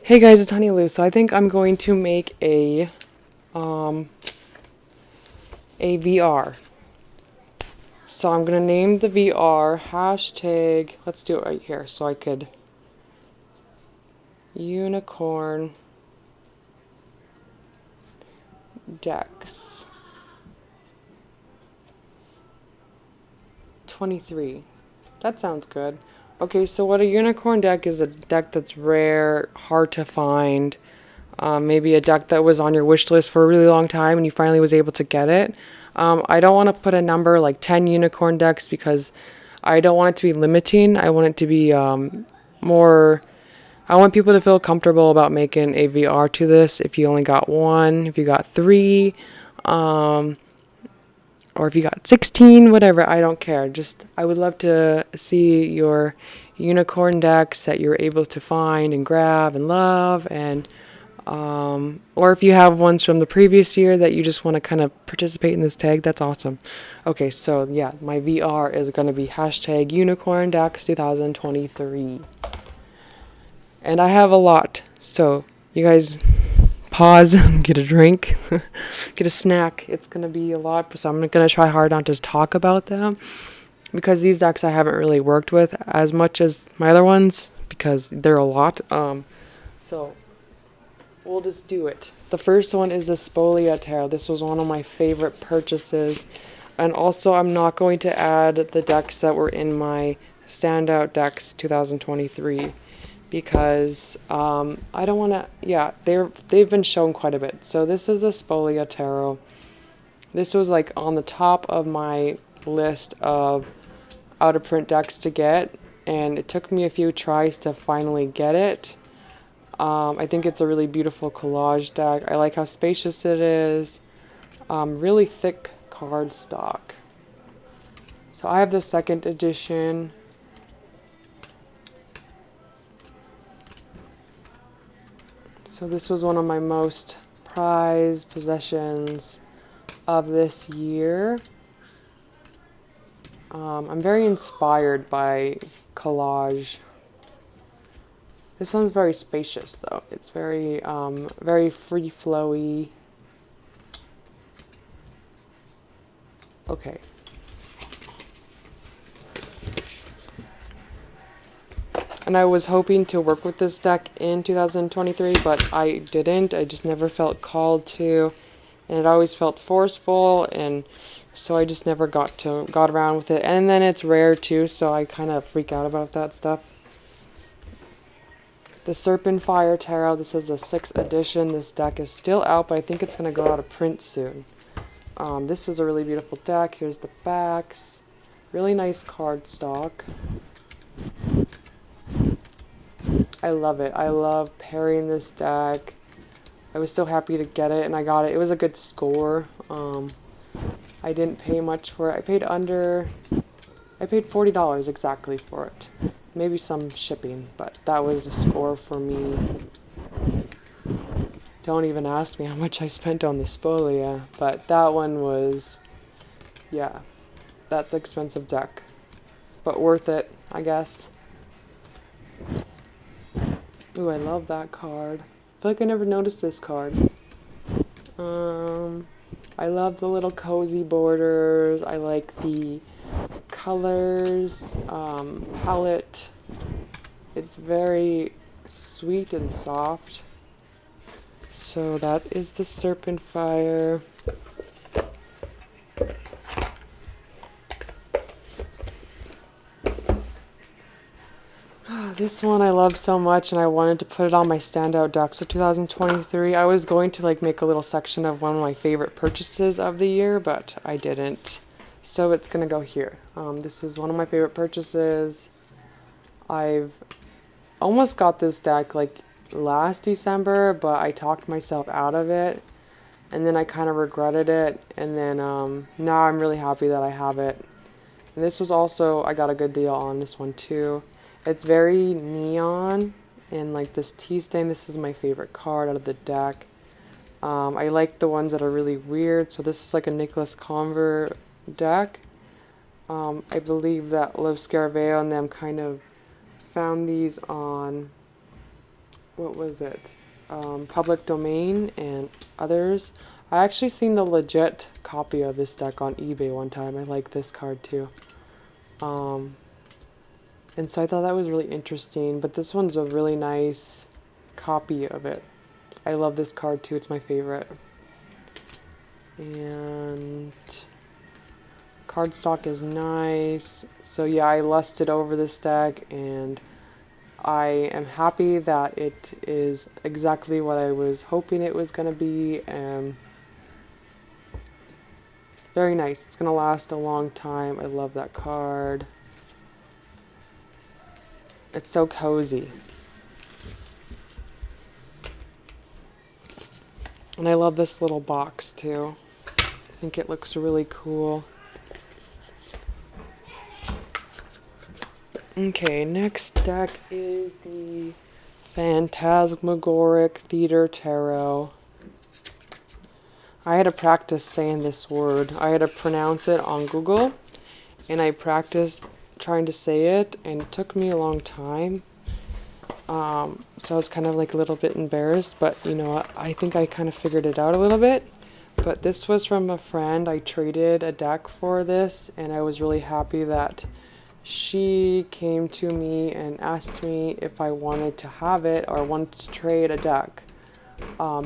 Hey guys, it's Honey Lou. So I think I'm going to make um a VR. So I'm gonna name the VR hashtag. Let's do it right here so I could unicorn decks 23. That sounds good. Okay, so what a unicorn deck is, a deck that's rare, hard to find. Maybe a deck that was on your wish list for a really long time and you finally was able to get it. I don't want to put a number like 10 unicorn decks because I don't want it to be limiting. I want it to be more. I want people to feel comfortable about making a VR to this. If you only got one, if you got three, um, or if you got 16, whatever, I don't care. Just, I would love to see your unicorn decks that you're able to find and grab and love, and or if you have ones from the previous year that you just want to kind of participate in this tag, that's awesome. Okay, so yeah, my VR is going to be hashtag unicorn decks 2023. And I have a lot, so you guys pause, get a drink, get a snack. It's going to be a lot, so I'm going to try hard not to talk about them because these decks I haven't really worked with as much as my other ones because they're a lot. So we'll just do it. The first one is the Spolia Tarot. This was one of my favorite purchases. And also, I'm not going to add the decks that were in my Standout Decks 2023 because I don't want to. Yeah, they've been shown quite a bit. So this is the Spolia Tarot. This was like on the top of my list of out of print decks to get, and it took me a few tries to finally get it. I think it's a really beautiful collage deck. I like how spacious it is. Really thick card stock. So I have the second edition. So this was one of my most prized possessions of this year. I'm very inspired by collage. This one's very spacious though. It's very free flowy. Okay. And I was hoping to work with this deck in 2023, but I didn't. I just never felt called to, and it always felt forceful, and so I just never got around with it. And then it's rare too, so I kind of freak out about that stuff. The Serpent Fire Tarot. This is the 6th edition. This deck is still out, but I think it's going to go out of print soon. This is a really beautiful deck. Here's the backs. Really nice card stock. I love it. I love pairing this deck. I was so happy to get it, and I got it. It was a good score. I didn't pay much for it. I paid $40 exactly for it. Maybe some shipping, but that was a score for me. Don't even ask me how much I spent on the Spolia, but that one was, yeah, that's an expensive deck, but worth it, I guess. Ooh, I love that card. I feel like I never noticed this card. I love the little cozy borders. I like the colors, palette. It's very sweet and soft. So that is the Serpent Fire. This one I love so much, and I wanted to put it on my standout decks of 2023. I was going to make a little section of one of my favorite purchases of the year, but I didn't. So it's gonna go here. This is one of my favorite purchases. I've almost got this deck last December, but I talked myself out of it, and then I kind of regretted it, and then now I'm really happy that I have it. And this was also, I got a good deal on this one too. It's very neon and this tea stain. This is my favorite card out of the deck. I like the ones that are really weird. So this is like a Nicholas Conver deck. I believe that Love Scaraveo and them kind of found these on what was it? Public Domain and others. I actually seen the legit copy of this deck on eBay one time. I like this card too. Um, and so I thought that was really interesting, but this one's a really nice copy of it. I love this card too, it's my favorite. And cardstock is nice. So yeah, I lusted over this deck and I am happy that it is exactly what I was hoping it was going to be. Very nice. It's going to last a long time. I love that card. It's so cozy. And I love this little box too. I think it looks really cool. Okay, next deck is the Phantasmagoric Theater Tarot. I had to practice saying this word. I had to pronounce it on Google, and I practiced trying to say it, and it took me a long time. So I was kind of like a little bit embarrassed, but you know, I think I kind of figured it out a little bit. But this was from a friend. I traded a deck for this, and I was really happy that she came to me and asked me if I wanted to have it or wanted to trade a deck.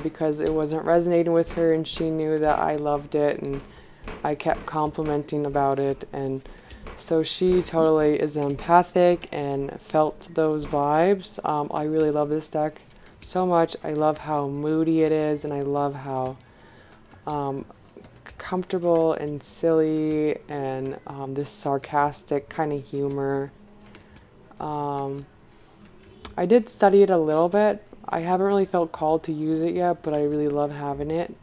Because it wasn't resonating with her, and she knew that I loved it, and I kept complimenting about it, and so she totally is empathic and felt those vibes. I really love this deck so much. I love how moody it is, and I love how comfortable and silly, and this sarcastic kind of humor. I did study it a little bit. I haven't really felt called to use it yet, but I really love having it.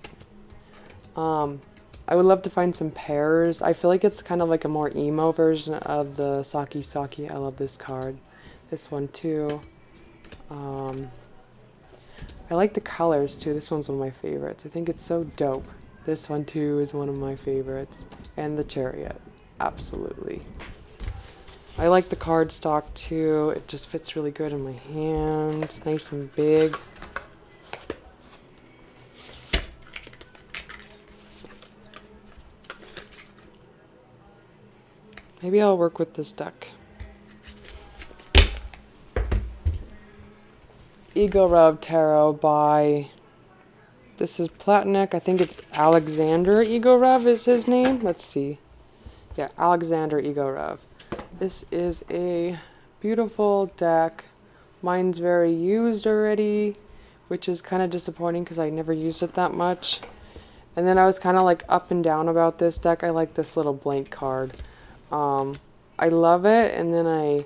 I would love to find some pairs. I feel like it's kind of like a more emo version of the Saki Saki. I love this card. This one too. I like the colors too. This one's one of my favorites. I think it's so dope. This one too is one of my favorites. And the Chariot. Absolutely. I like the cardstock too. It just fits really good in my hands. Nice and big. Maybe I'll work with this deck. Igorov Tarot by, this is Platonik. I think it's Alexander Igorov is his name. Let's see. Yeah, Alexander Igorov. This is a beautiful deck. Mine's very used already, which is kind of disappointing because I never used it that much. And then I was kind of like up and down about this deck. I like this little blank card. I love it, and then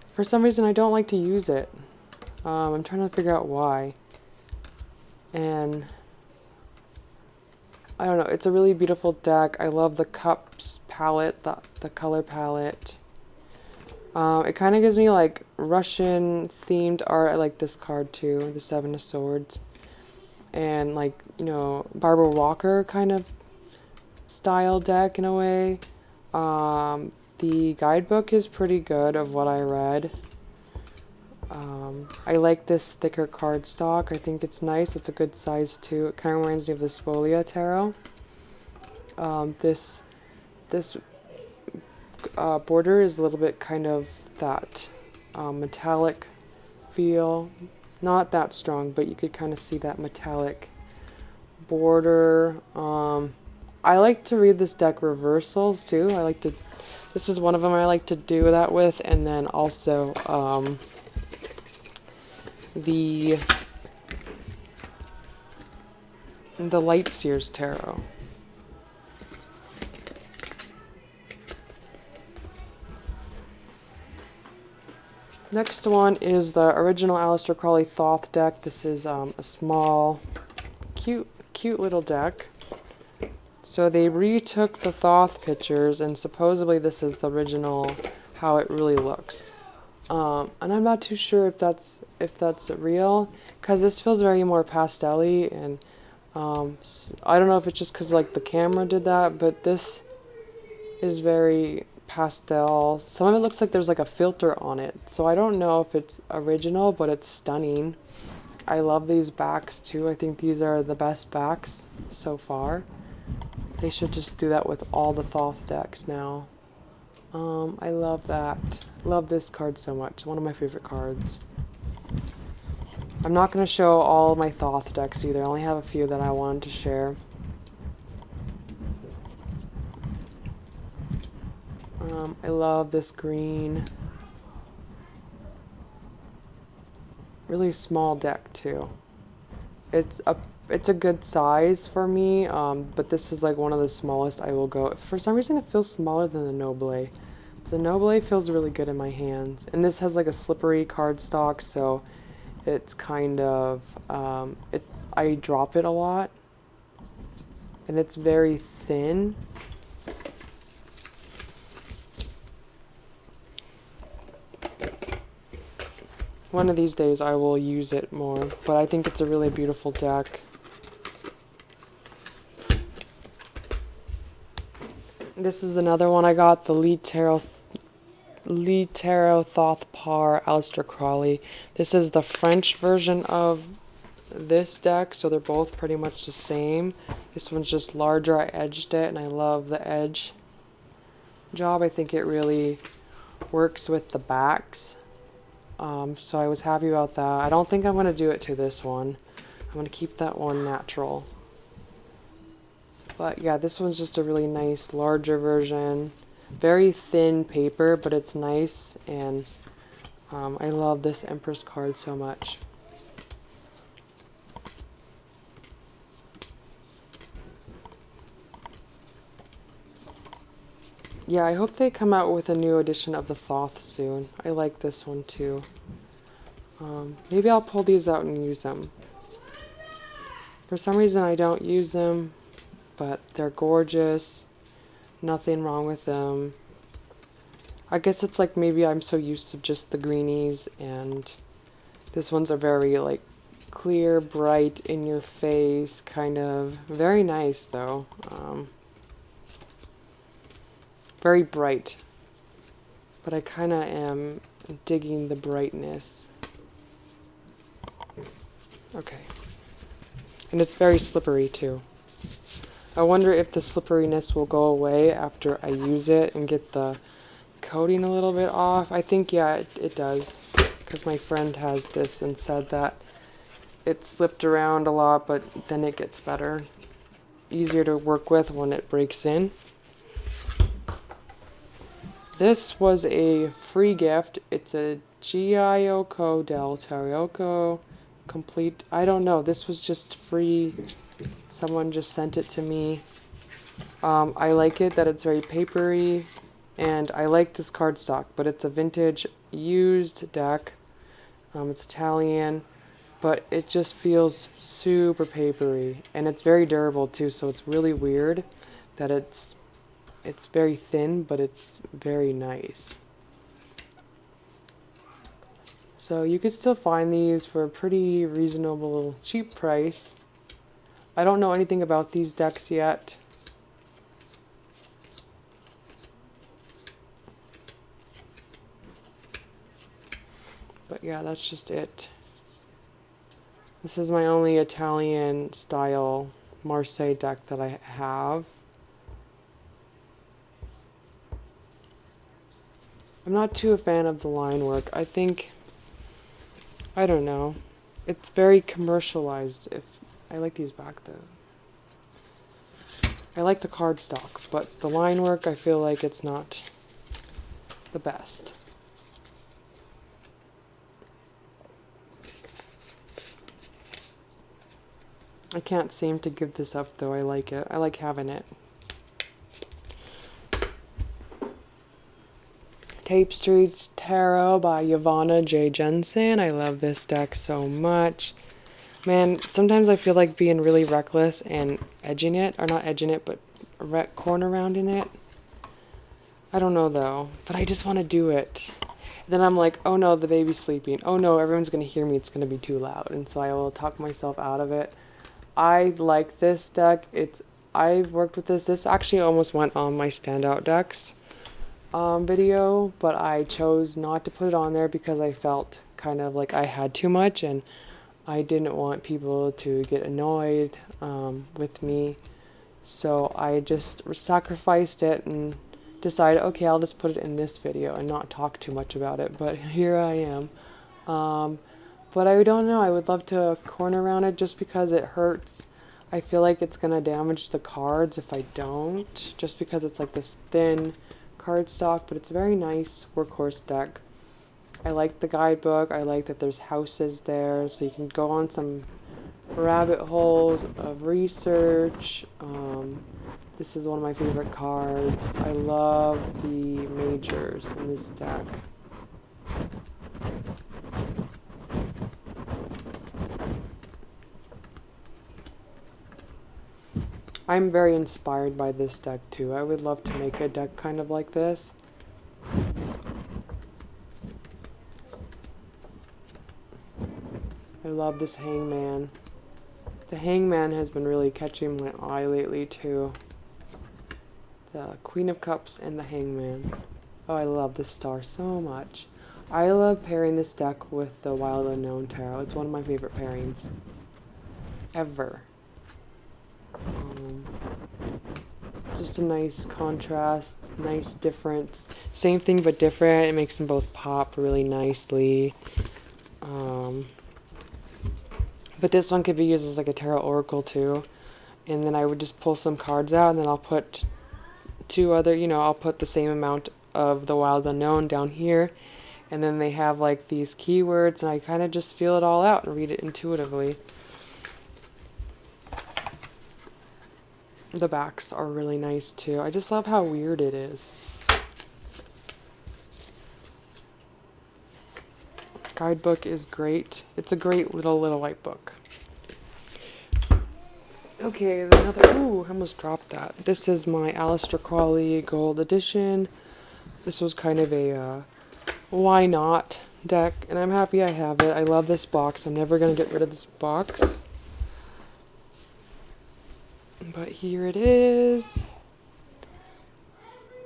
for some reason I don't like to use it. I'm trying to figure out why. And I don't know, it's a really beautiful deck. I love the cups palette, the color palette. It kind of gives me like Russian themed art. I like this card too, the Seven of Swords. And like, you know, Barbara Walker kind of style deck in a way. The guidebook is pretty good of what I read. I like this thicker cardstock. I think it's nice. It's a good size too. It kind of reminds me of the Spolia Tarot. This border is a little bit kind of that metallic feel. Not that strong, but you could kind of see that metallic border. I like to read this deck reversals too. This is one of them I like to do that with, and then also the Lightseers Tarot. Next one is the original Aleister Crowley Thoth deck. This is a small, cute little deck. So they retook the Thoth pictures, and supposedly this is the original, how it really looks. And I'm not too sure if that's real, because this feels very more pastel-y, and I don't know if it's just because like the camera did that, but this is very pastel. Some of it looks like there's like a filter on it, so I don't know if it's original, but it's stunning. I love these backs too. I think these are the best backs so far. They should just do that with all the Thoth decks now. I love that. Love this card so much. One of my favorite cards. I'm not going to show all my Thoth decks either. I only have a few that I wanted to share. I love this green. Really small deck too. It's a good size for me, but this is like one of the smallest I will go. For some reason it feels smaller than the Noble. The Noble feels really good in my hands. And this has like a slippery cardstock, so it's kind of, I drop it a lot. And it's very thin. One of these days I will use it more, but I think it's a really beautiful deck. This is another one I got, the Lee Tarot Thoth Par Aleister Crowley. This is the French version of this deck, so they're both pretty much the same. This one's just larger. I edged it, and I love the edge job. I think it really works with the backs. So I was happy about that. I don't think I'm going to do it to this one. I'm going to keep that one natural. But yeah, this one's just a really nice, larger version. Very thin paper, but it's nice. And I love this Empress card so much. Yeah, I hope they come out with a new edition of the Thoth soon. I like this one too. Maybe I'll pull these out and use them. For some reason I don't use them, but they're gorgeous. Nothing wrong with them. I guess it's like maybe I'm so used to just the greenies, and this one's a very like clear, bright, in your face, kind of. Very nice though. Very bright, but I kind of am digging the brightness. Okay. And it's very slippery too. I wonder if the slipperiness will go away after I use it and get the coating a little bit off. I think, yeah, it does, because my friend has this and said that it slipped around a lot, but then it gets better. Easier to work with when it breaks in. This was a free gift. It's a Gyokko del Taroko complete. I don't know. This was just free. Someone just sent it to me. I like it that it's very papery, and I like this cardstock, but it's a vintage used deck. It's Italian, but it just feels super papery, and it's very durable too, so it's really weird that it's very thin, but it's very nice. So you could still find these for a pretty reasonable, cheap price. I don't know anything about these decks yet. But yeah, that's just it. This is my only Italian style Marseille deck that I have. I'm not too a fan of the line work. I think, I don't know, it's very commercialized. I like these back though. I like the cardstock, but the line work, I feel like it's not the best. I can't seem to give this up though. I like it. I like having it. Tape Street Tarot by Yvonne J. Jensen. I love this deck so much. Man, sometimes I feel like being really reckless and edging it, or not edging it, but corner rounding it. I don't know though, but I just want to do it. Then I'm like, oh no, the baby's sleeping. Oh no, everyone's going to hear me. It's going to be too loud. And so I will talk myself out of it. I like this deck. I've worked with this. This actually almost went on my standout decks video, but I chose not to put it on there because I felt kind of like I had too much, and I didn't want people to get annoyed with me, so I just sacrificed it and decided, okay, I'll just put it in this video and not talk too much about it, but here I am. But I don't know, I would love to corner around it just because it hurts. I feel like it's gonna damage the cards if I don't, just because it's like this thin cardstock, but it's a very nice workhorse deck. I like the guidebook. I like that there's houses there, so you can go on some rabbit holes of research. This is one of my favorite cards. I love the majors in this deck. I'm very inspired by this deck too. I would love to make a deck kind of like this. I love this hangman. The hangman has been really catching my eye lately too. The Queen of Cups and the hangman. Oh, I love this star so much. I love pairing this deck with the Wild Unknown Tarot. It's one of my favorite pairings ever. Just a nice contrast, nice difference. Same thing but different. It makes them both pop really nicely. But this one could be used as like a tarot oracle too. And then I would just pull some cards out, and then I'll put two other, I'll put the same amount of the Wild Unknown down here. And then they have like these keywords, and I kind of just feel it all out and read it intuitively. The backs are really nice too. I just love how weird it is. Guidebook is great. It's a great little white book. Okay, ooh, I almost dropped that. This is my Aleister Crowley Gold Edition. This was kind of a why not deck, and I'm happy I have it. I love this box. I'm never going to get rid of this box. But here it is.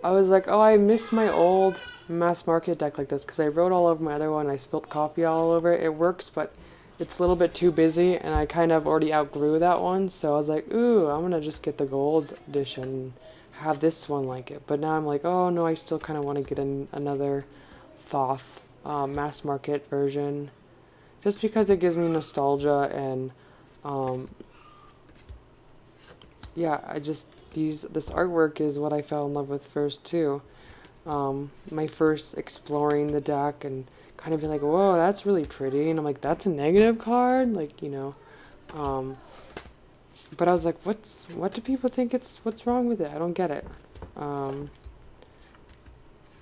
I was like, oh, I miss my old mass market deck like this, because I wrote all over my other one and I spilled coffee all over it. It works, but it's a little bit too busy, and I kind of already outgrew that one, so I was like, ooh, I'm gonna just get the gold edition, have this one like it. But now I'm like, oh no, I still kind of want to get another Thoth mass market version, just because it gives me nostalgia, and yeah, this artwork is what I fell in love with first too. My first exploring the deck and kind of being like, whoa, that's really pretty, and I'm like, that's a negative card, like, but I was like, what do people think what's wrong with it? I don't get it.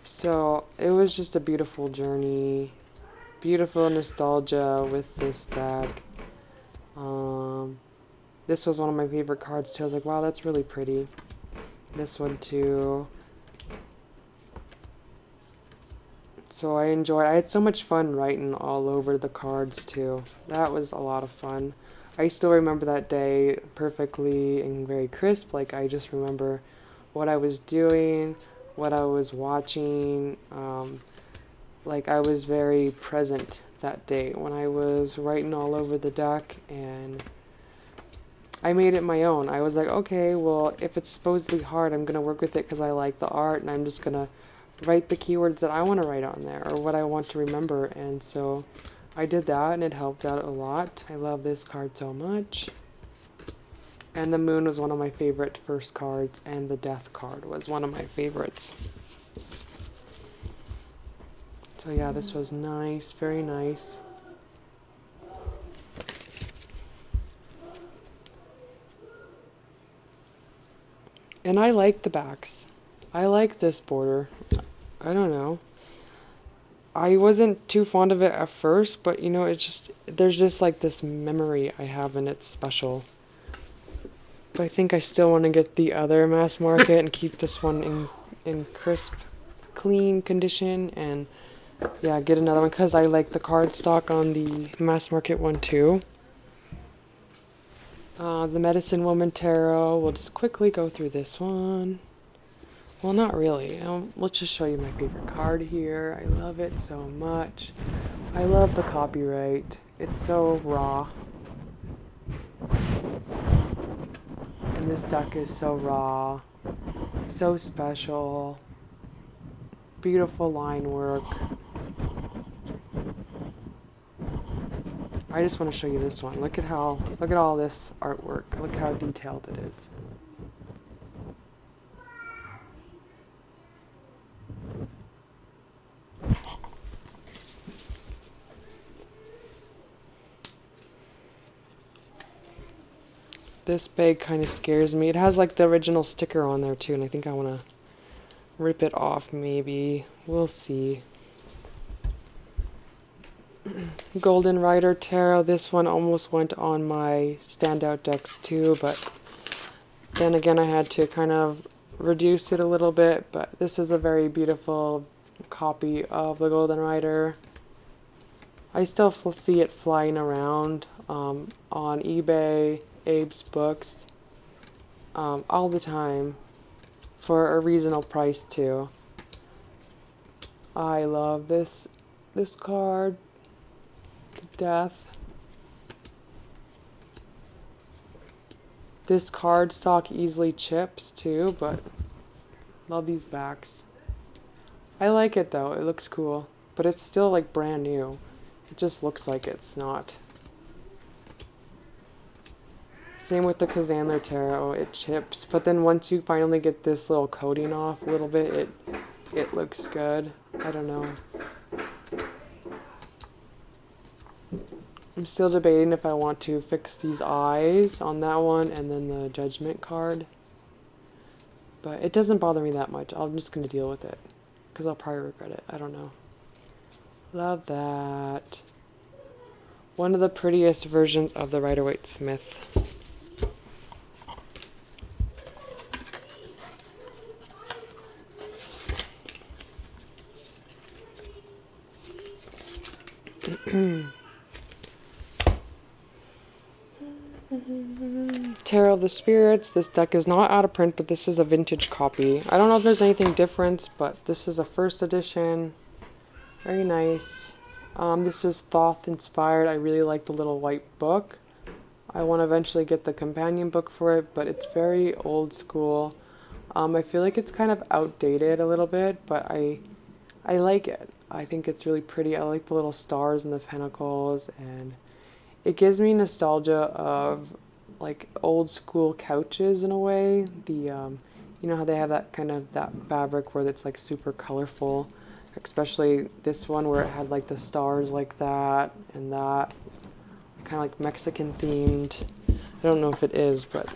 So it was just a beautiful journey, beautiful nostalgia with this deck. This was one of my favorite cards too. I was like, wow, that's really pretty. This one too. So I had so much fun writing all over the cards too. That was a lot of fun. I still remember that day perfectly and very crisp. Like, I just remember what I was doing, what I was watching. Like, I was very present that day when I was writing all over the deck, and I made it my own. I was like, okay, well, if it's supposedly hard, I'm going to work with it because I like the art, and I'm just going to write the keywords that I want to write on there, or what I want to remember. And so I did that, and it helped out a lot. I love this card so much. And the moon was one of my favorite first cards, and the death card was one of my favorites. So yeah, this was nice, very nice. And I like the backs. I like this border. I don't know. I wasn't too fond of it at first, but there's just like this memory I have, and it's special. But I think I still want to get the other mass market and keep this one in crisp, clean condition, and yeah, get another one because I like the cardstock on the mass market one too. The Medicine Woman Tarot, we'll just quickly go through this one. Well, not really. Let's just show you my favorite card here. I love it so much. I love the copyright. It's so raw. And this deck is so raw, so special, beautiful line work. I just want to show you this one. Look at all this artwork. Look how detailed it is. This bag kind of scares me. It has like the original sticker on there too, and I think I want to rip it off maybe. We'll see. Golden Rider Tarot. This one almost went on my standout decks too, but then again I had to kind of reduce it a little bit. But this is a very beautiful copy of the Golden Rider. I still see it flying around on eBay, Abe's Books, all the time for a reasonable price too. I love this card to death. This cardstock easily chips too, but love these backs. I like it though, it looks cool, but it's still like brand new. It just looks like it's not. Same with the Kazandler Tarot, it chips, but then once you finally get this little coating off a little bit, it looks good. I don't know. I'm still debating if I want to fix these eyes on that one and then the Judgment card. But it doesn't bother me that much. I'm just going to deal with it because I'll probably regret it. I don't know. Love that. One of the prettiest versions of the Rider-Waite-Smith. Tarot of the Spirits. This deck is not out of print, but this is a vintage copy. I don't know if there's anything different, but this is a first edition. Very nice. This is Thoth inspired. I really like the little white book. I want to eventually get the companion book for it, but it's very old school. I feel like it's kind of outdated a little bit, but I like it. I think it's really pretty. I like the little stars and the pentacles, and it gives me nostalgia of like old school couches in a way. You know how they have that kind of that fabric where it's like super colorful, especially this one where it had like the stars like that and that, kind of like Mexican themed. I don't know if it is, but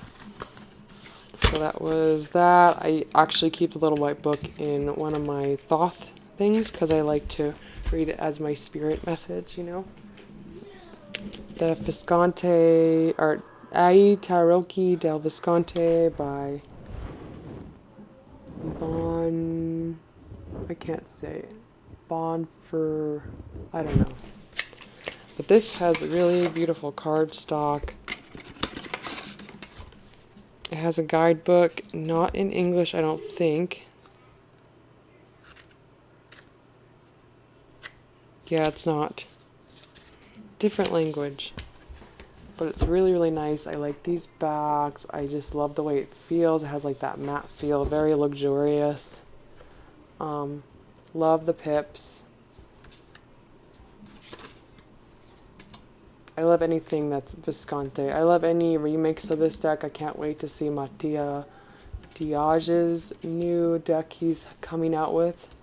so that was that. I actually keep the little white book in one of my Thoth things because I like to read it as my spirit message, you know. The Visconti, or Ai Tarocchi del Visconti by I can't say, I don't know. But this has a really beautiful cardstock. It has a guidebook, not in English, I don't think. Yeah, it's not. Different language. But it's really, really nice. I like these backs. I just love the way it feels. It has like that matte feel, very luxurious. Love the pips. I love anything that's Visconti. I love any remix of this deck. I can't wait to see Mattia Diage's new deck he's coming out with.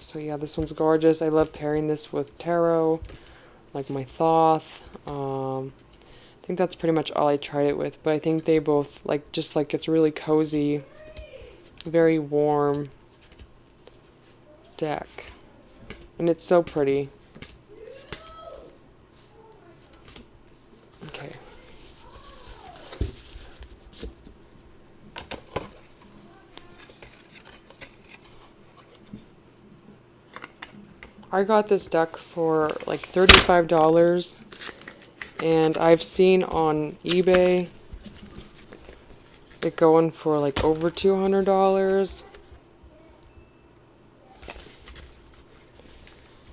So yeah, this one's gorgeous. I love pairing this with tarot, like my Thoth. I think that's pretty much all I tried it with, but I think they both, like, just like it's really cozy, very warm deck. And it's so pretty. Okay. I got this deck for like $35, and I've seen on eBay it going for like over $200.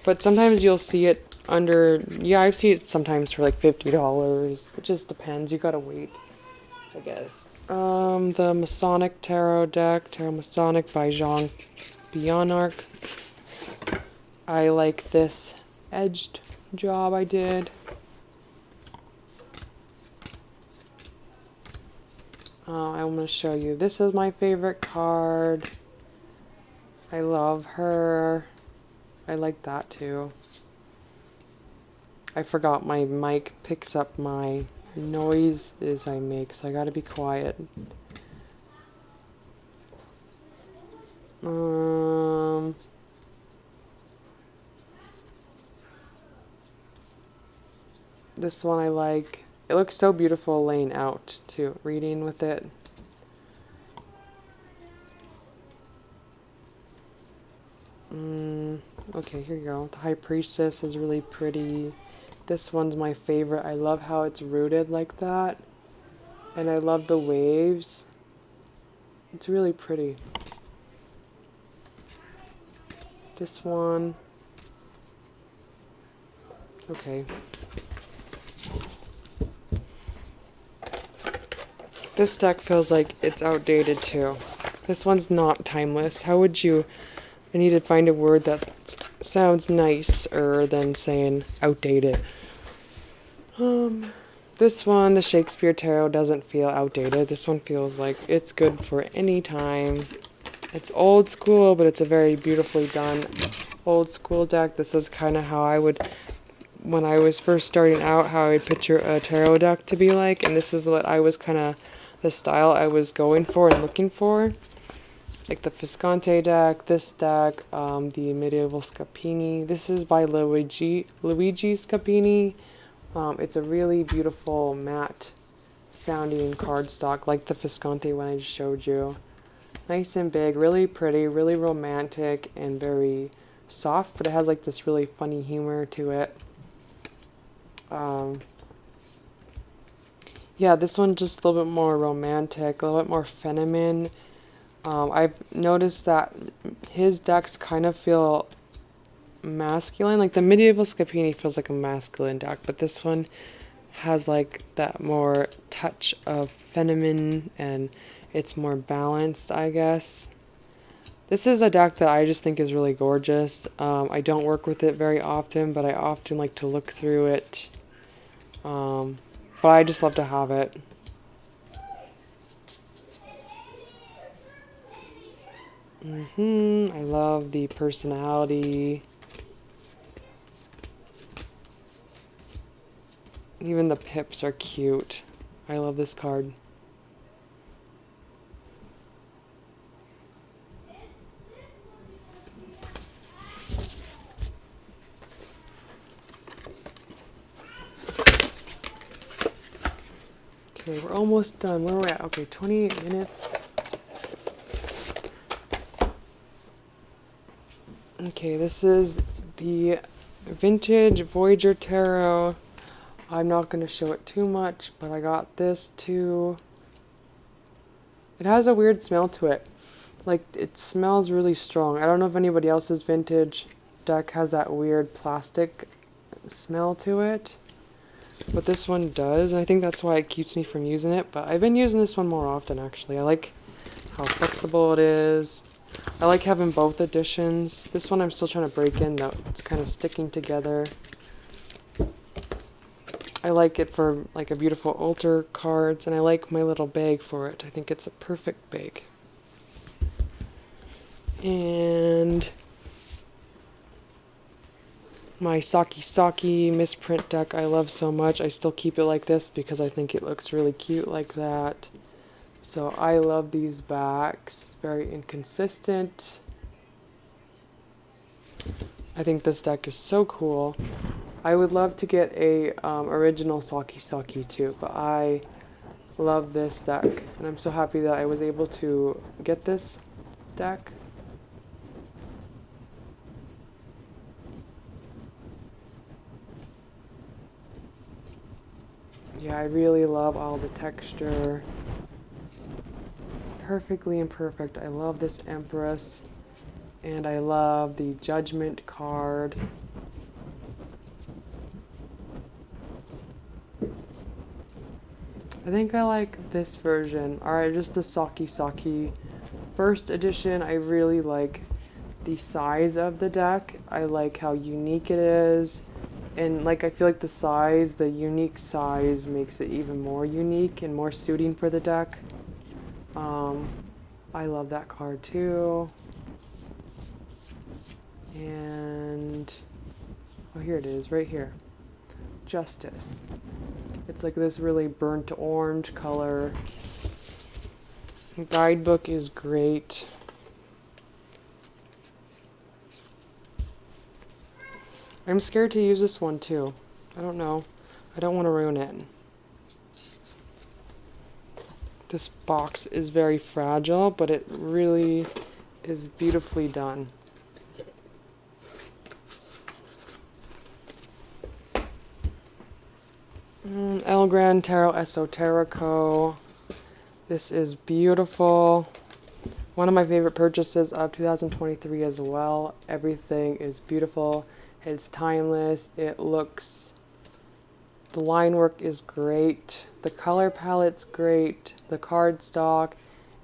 But sometimes you'll see it under, yeah, I've seen it sometimes for like $50. It just depends. You gotta wait, I guess. The Masonic Tarot deck, Tarot Masonic by Jean Bionarc. I like this edged job I did. I'm going to show you. This is my favorite card. I love her. I like that too. I forgot my mic picks up my noises I make, so I gotta be quiet. This one I like. It looks so beautiful laying out too, reading with it. Okay, here you go. The High Priestess is really pretty. This one's my favorite. I love how it's rooted like that. And I love the waves. It's really pretty. This one. Okay. This deck feels like it's outdated too. This one's not timeless. How would you... I need to find a word that sounds nicer than saying outdated. This one, the Shakespeare Tarot, doesn't feel outdated. This one feels like it's good for any time. It's old school, but it's a very beautifully done old school deck. This is kind of how I would, when I was first starting out, how I'd picture a tarot deck to be like. And this is what I was kind of, the style I was going for and looking for. Like the Visconti deck, this deck, the Medieval Scapini. This is by Luigi Scapini. It's a really beautiful matte sounding cardstock, like the Visconti one I just showed you. Nice and big, really pretty, really romantic, and very soft, but it has like this really funny humor to it. Yeah, this one just a little bit more romantic, a little bit more feminine. I've noticed that his decks kind of feel masculine. Like the Medieval Scapini feels like a masculine deck, but this one has like that more touch of feminine, and it's more balanced, I guess. This is a deck that I just think is really gorgeous. I don't work with it very often, but I often like to look through it. But I just love to have it. I love the personality. Even the pips are cute. I love this card. Okay, we're almost done. Where are we at? Okay, 28 minutes. Okay, this is the vintage Voyager Tarot. I'm not going to show it too much, but I got this too. It has a weird smell to it. Like, it smells really strong. I don't know if anybody else's vintage deck has that weird plastic smell to it, but this one does, and I think that's why it keeps me from using it. But I've been using this one more often, actually. I like how flexible it is. I like having both editions. This one I'm still trying to break in, though. It's kind of sticking together. I like it for like a beautiful altar cards, and I like my little bag for it. I think it's a perfect bag. And my Saki misprint deck I love so much. I still keep it like this because I think it looks really cute like that. So I love these backs. Very inconsistent. I think this deck is so cool. I would love to get a original Saki too, but I love this deck, and I'm so happy that I was able to get this deck. Yeah, I really love all the texture. Perfectly imperfect. I love this Empress. And I love the Judgment card. I think I like this version. Alright, just the Saki Saki first edition. I really like the size of the deck. I like how unique it is. And like I feel like the unique size makes it even more unique and more suiting for the deck. I love that card too. And oh, here it is, right here. Justice. It's like this really burnt orange color. The guidebook is great. I'm scared to use this one too. I don't know. I don't want to ruin it. This box is very fragile, but it really is beautifully done. El Gran Tarot Esoterico. This is beautiful. One of my favorite purchases of 2023 as well. Everything is beautiful. It's timeless. It looks... The line work is great. The color palette's great. The cardstock.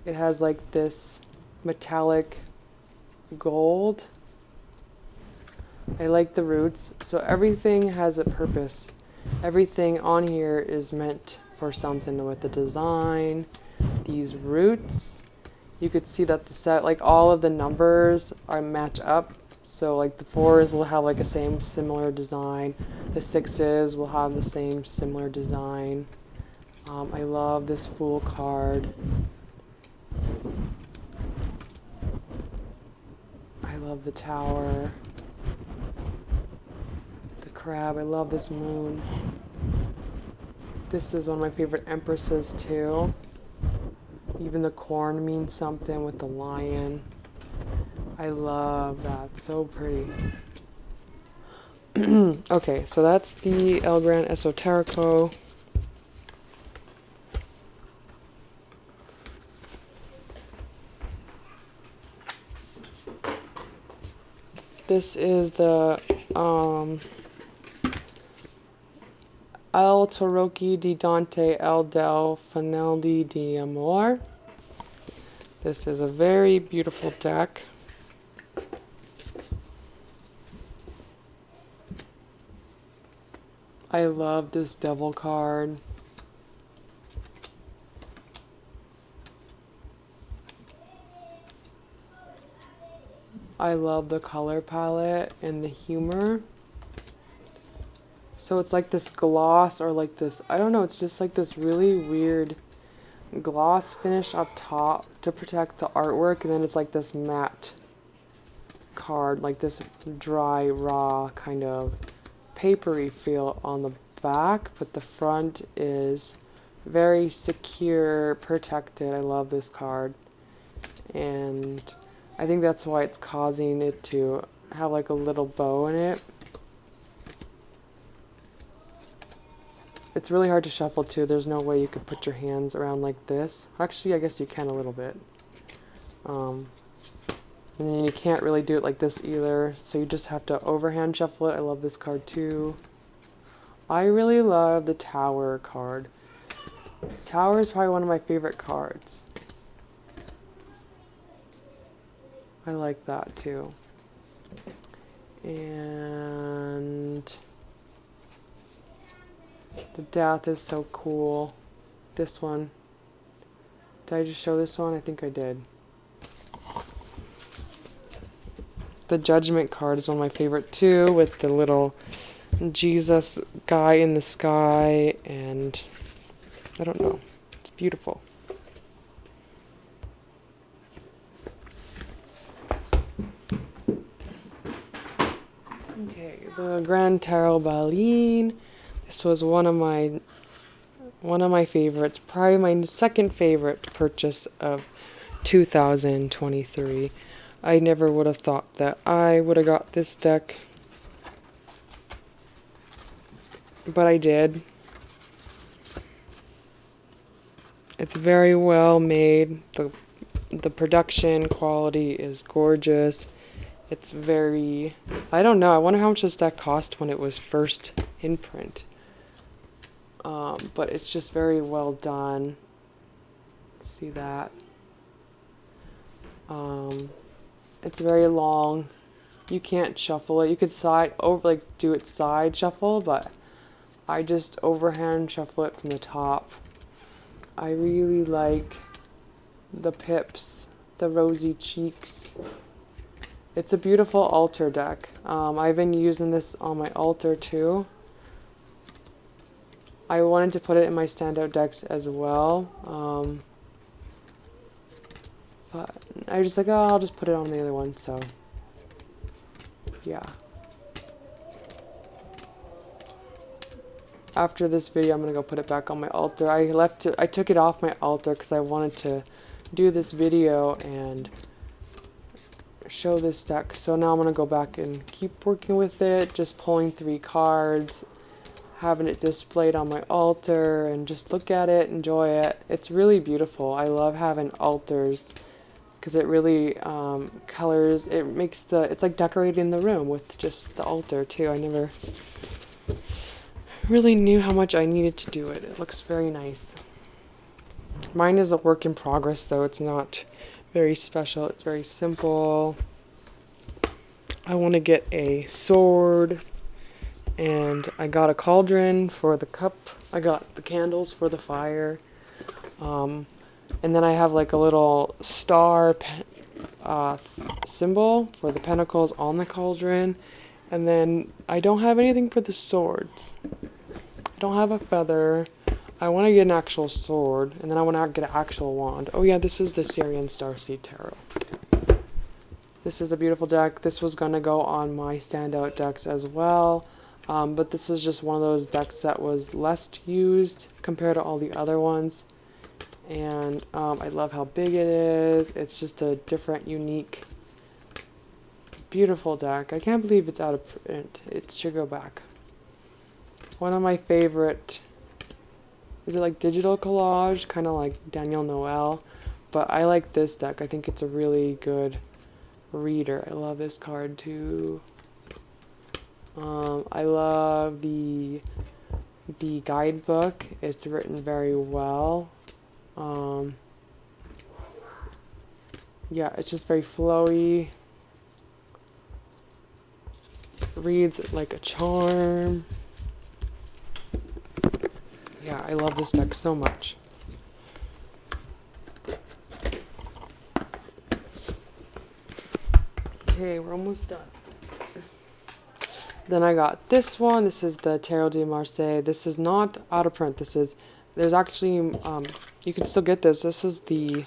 It has like this metallic gold. I like the roots. So everything has a purpose. Everything on here is meant for something with the design. These roots, you could see that the set, like all of the numbers are match up. So like the 4s will have like a same similar design. The 6s will have the same similar design. I love this Fool card. I love the Tower. The Crab. I love this Moon. This is one of my favorite Empresses too. Even the corn means something with the lion. I love that. So pretty. Okay, so that's the El Gran Esoterico. This is the El Tarocchi di Dante El del Fanelli di Amor. This is a very beautiful deck. I love this Devil card. I love the color palette and the humor. So it's like this gloss or like this, I don't know, it's just like this really weird gloss finish up top to protect the artwork, and then it's like this matte card, like this dry, raw kind of papery feel on the back, but the front is very secure, protected. I love this card, and I think that's why it's causing it to have like a little bow in it. It's really hard to shuffle too. There's no way you could put your hands around like this. Actually, I guess you can a little bit. And then you can't really do it like this either, so you just have to overhand shuffle it. I love this card too. I really love the Tower card. Tower is probably one of my favorite cards. I like that too. And the Death is so cool. This one. Did I just show this one? I think I did. The Judgment card is one of my favorite too, with the little Jesus guy in the sky, and I don't know. It's beautiful. Okay, the Grand Tarot Baleen. This was one of my favorites, probably my second favorite purchase of 2023. I never would have thought that I would have got this deck, but I did. It's very well made. The production quality is gorgeous. It's very, I don't know, I wonder how much this deck cost when it was first in print. But it's just very well done. See that? It's very long. You can't shuffle it. You could do it side shuffle, but I just overhand shuffle it from the top. I really like the pips, the rosy cheeks. It's a beautiful altar deck. I've been using this on my altar too. I wanted to put it in my standout decks as well. But I was just like, oh, I'll just put it on the other one, so yeah. After this video, I'm gonna go put it back on my altar. I took it off my altar because I wanted to do this video and show this deck. So now I'm gonna go back and keep working with it, just pulling 3 cards, having it displayed on my altar, and just look at it, enjoy it. It's really beautiful. I love having altars because it really colors, it's like decorating the room with just the altar too. I never really knew how much I needed to do it. It looks very nice. Mine is a work in progress though. It's not very special. It's very simple. I want to get a sword, and I got a cauldron for the cup. I got the candles for the fire. And then I have like a little star symbol for the pentacles on the cauldron. And then I don't have anything for the swords. I don't have a feather. I want to get an actual sword, and then I want to get an actual wand. Oh yeah, this is the Sirian Starseed Tarot. This is a beautiful deck. This was going to go on my standout decks as well. But this is just one of those decks that was less used compared to all the other ones. And I love how big it is. It's just a different, unique, beautiful deck. I can't believe it's out of print. It should go back. One of my favorite, is it like digital collage? Kind of like Daniel Noel. But I like this deck. I think it's a really good reader. I love this card too. I love the guidebook. It's written very well. Yeah, it's just very flowy. Reads like a charm. Yeah, I love this deck so much. Okay, we're almost done. Then I got this one. This is the Tarot de Marseille. This is not out of print. There's actually, you can still get this. This is the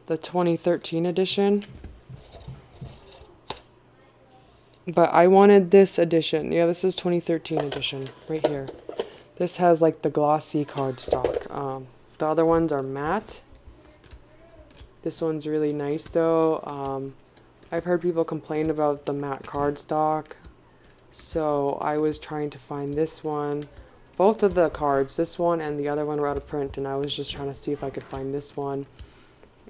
2013 edition. But I wanted this edition. Yeah, this is 2013 edition right here. This has like the glossy cardstock. The other ones are matte. This one's really nice though. I've heard people complain about the matte cardstock. So I was trying to find this one. Both of the cards, this one and the other one, were out of print, and I was just trying to see if I could find this one.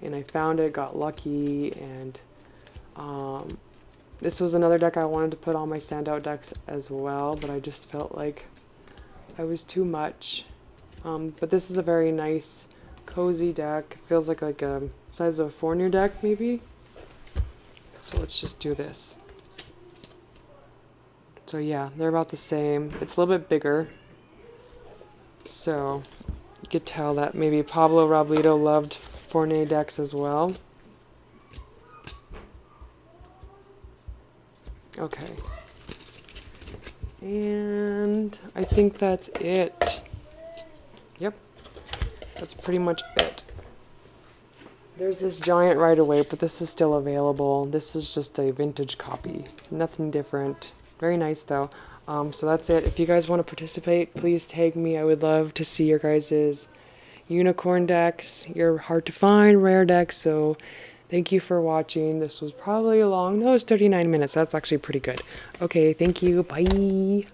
And I found it, got lucky, and this was another deck I wanted to put on my standout decks as well, but I just felt like I was too much. But this is a very nice, cozy deck. It feels like a size of a Fournier deck, maybe. So let's just do this. So yeah, they're about the same. It's a little bit bigger. So you could tell that maybe Pablo Robledo loved Fournier decks as well. Okay. And I think that's it. Yep. That's pretty much it. There's this giant right away, but this is still available. This is just a vintage copy. Nothing different. Very nice though. So that's it. If you guys want to participate, please tag me. I would love to see your guys' unicorn decks, your hard to find rare decks. So thank you for watching. This was probably a long, no, it's 39 minutes. That's actually pretty good. Okay, thank you. Bye.